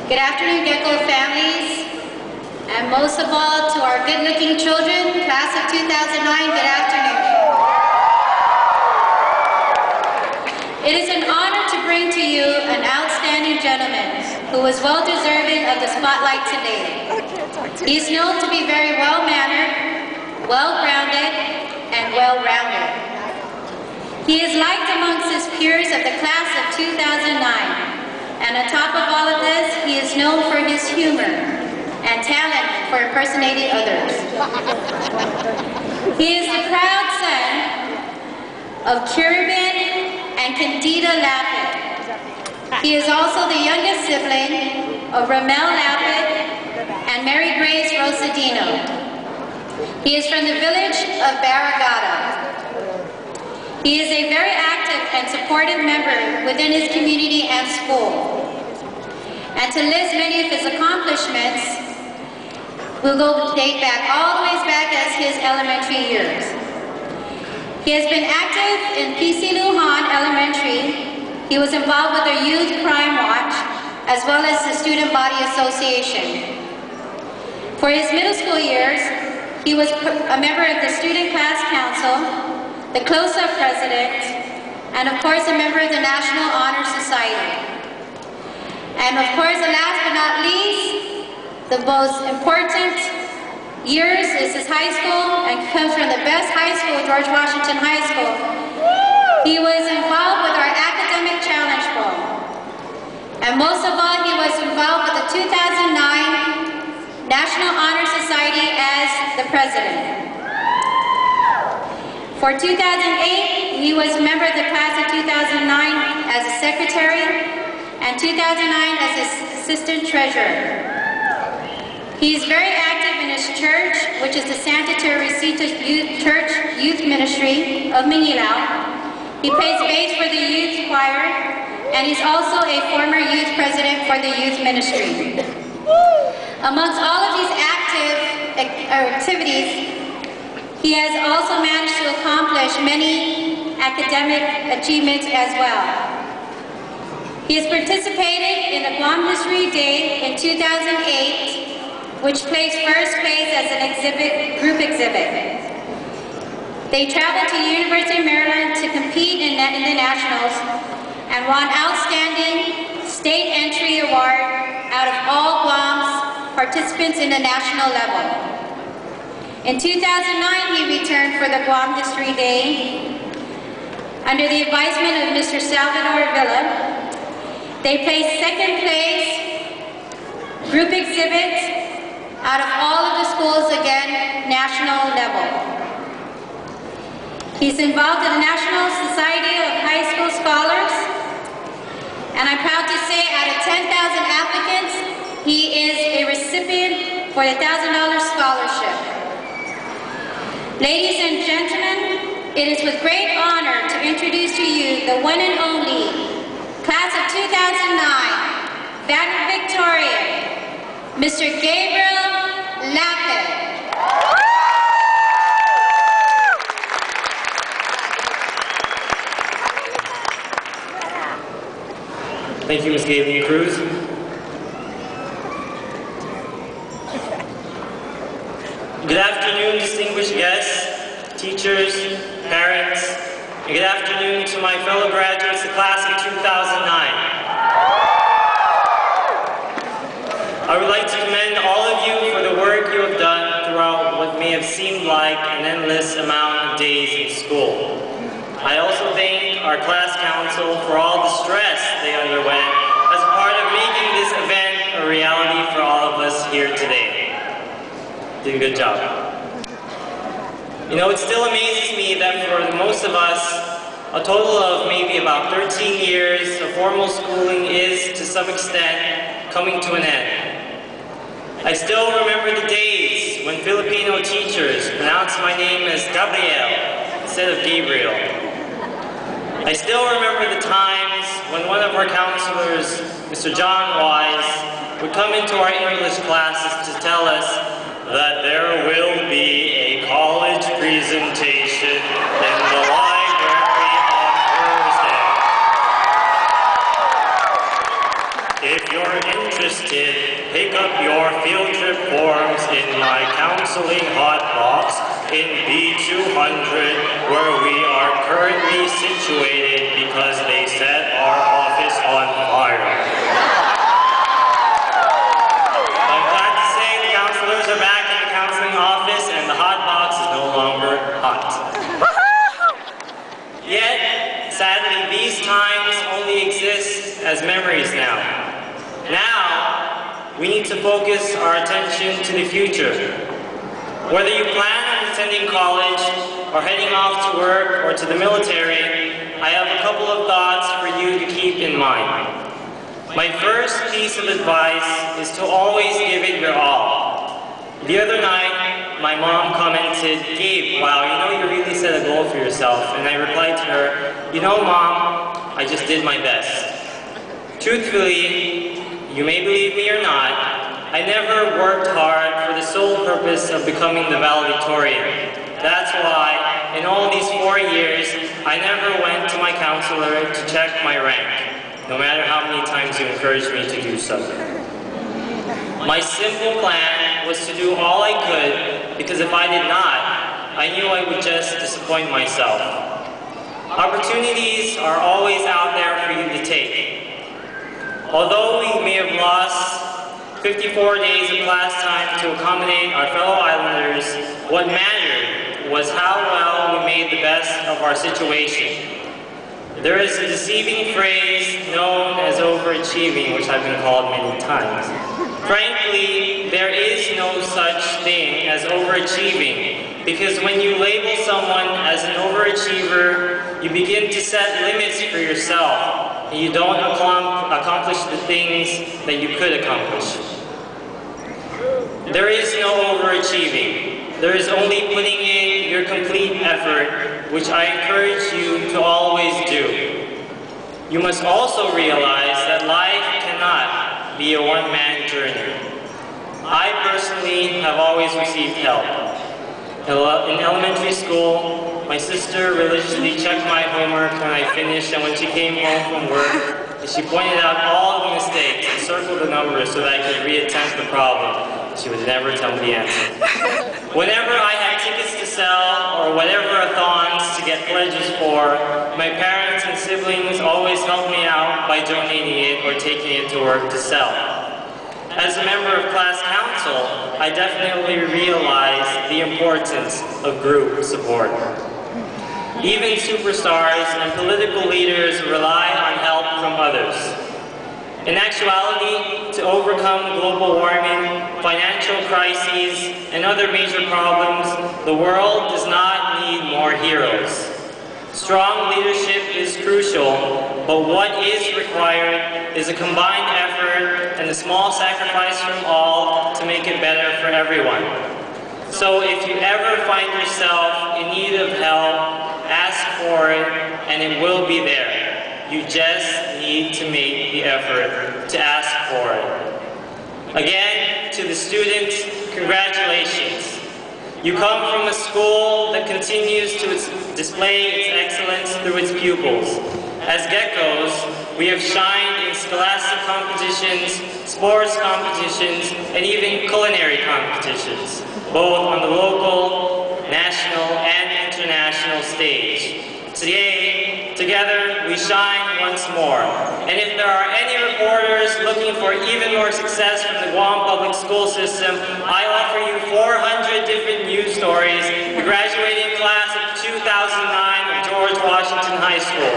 Good afternoon, Gecko families, and most of all to our good-looking children, class of 2009, good afternoon. It is an honor to bring to you an outstanding gentleman who is well-deserving of the spotlight today. He is known to be very well-mannered, well-grounded, and well-rounded. He is liked amongst his peers of the class of 2009, and on top of all of this, he is known for his humor and talent for impersonating others. He is the proud son of Caribbean and Candida Lapid. He is also the youngest sibling of Ramel Lapid and Mary Grace Rosadino. He is from the village of Barragata. He is a very active and supportive member within his community and school. And to list many of his accomplishments, we'll go date back all the ways back as his elementary years. He has been active in PC Lujan Elementary. He was involved with the Youth Crime Watch, as well as the Student Body Association. For his middle school years, he was a member of the Student Class Council, the close-up president, and of course a member of the National Honor Society. And of course, the last but not least, the most important years is his high school, and comes from the best high school, George Washington High School. He was involved with our Academic Challenge Bowl. And most of all, he was involved with the 2009 National Honor Society as the president. For 2008, he was a member of the class of 2009 as a secretary, and 2009 as his assistant treasurer. He is very active in his church, which is the Santa Teresita Church Youth Ministry of Mangilao. He plays bass for the youth choir, and he's also a former youth president for the youth ministry. Amongst all of these active activities, he has also managed to accomplish many academic achievements as well. He has participated in the Guam History Day in 2008, which placed first place as an group exhibit. They traveled to the University of Maryland to compete in the nationals and won outstanding state entry award out of all Guam's participants in the national level. In 2009, he returned for the Guam History Day. Under the advisement of Mr. Salvador Villa, they placed second place group exhibits out of all of the schools, again, national level. He's involved in the National Society of High School Scholars, and I'm proud to say out of 10,000 applicants, he is a recipient for the $1,000 scholarship. Ladies and gentlemen, it is with great honor to introduce to you the one and only class of 2009 valedictorian, Mr. Gabriel Lapid. Thank you, Ms. Gabriel Cruz. Good afternoon, distinguished guests, teachers, parents, and good afternoon to my fellow graduates, the class of 2009. I would like to commend all of you for the work you have done throughout what may have seemed like an endless amount of days in school. I also thank our class council for all the stress they underwent as part of making this event a reality for all of us here today. Did a good job. You know, it still amazes me that for most of us, a total of maybe about 13 years of formal schooling is, to some extent, coming to an end. I still remember the days when Filipino teachers pronounced my name as Gabriel instead of Gabriel. I still remember the times when one of our counselors, Mr. John Wise, would come into our English classes to tell us that there will be a college presentation in the library on Thursday. If you're interested, counseling hot box in B200, where we are currently situated because they set our office on fire. I'm glad to say the counselors are back in the counseling office and the hot box is no longer hot. Yet, sadly, these times only exist as memories now. Now, we need to focus our attention to the future. Whether you plan on attending college, or heading off to work, or to the military, I have a couple of thoughts for you to keep in mind. My first piece of advice is to always give it your all. The other night, my mom commented, "Gabe, wow, you know you really set a goal for yourself." And I replied to her, "You know, Mom, I just did my best." Truthfully, you may believe me or not, I never worked hard for the sole purpose of becoming the valedictorian. That's why, in all these 4 years, I never went to my counselor to check my rank, no matter how many times you encouraged me to do so. My simple plan was to do all I could, because if I did not, I knew I would just disappoint myself. Opportunities are always out there for you to take. Although we may have lost 54 days of class time to accommodate our fellow islanders, what mattered was how well we made the best of our situation. There is a deceiving phrase known as overachieving, which I've been called many times. Frankly, there is no such thing as overachieving, because when you label someone as an overachiever, you begin to set limits for yourself, and you don't accomplish the things that you could accomplish. There is no overachieving. There is only putting in your complete effort, which I encourage you to always do. You must also realize that life cannot be a one-man journey. I personally have always received help. In elementary school, my sister religiously checked my homework when I finished, and when she came home from work, she pointed out all the mistakes and circled the numbers so that I could reattempt the problem. She would never tell me the answer. Whenever I had tickets to sell or whatever-a-thons to get pledges for, my parents and siblings always helped me out by donating it or taking it to work to sell. As a member of class council, I definitely realized the importance of group support. Even superstars and political leaders rely on help from others. In actuality, to overcome global warming, financial crises, and other major problems, the world does not need more heroes. Strong leadership is crucial, but what is required is a combined effort and a small sacrifice from all to make it better for everyone. So if you ever find yourself in need of help, ask for it, and it will be there. You just need to make the effort to ask for it. Again, to the students, congratulations. You come from a school that continues to display its excellence through its pupils. As geckos, we have shined in scholastic competitions, sports competitions, and even culinary competitions, both on the local, national, and international stage. Today, together, we shine once more. And if there are any reporters looking for even more success from the Guam public school system, I offer you 400 different news stories. The graduating class of 2009 of George Washington High School.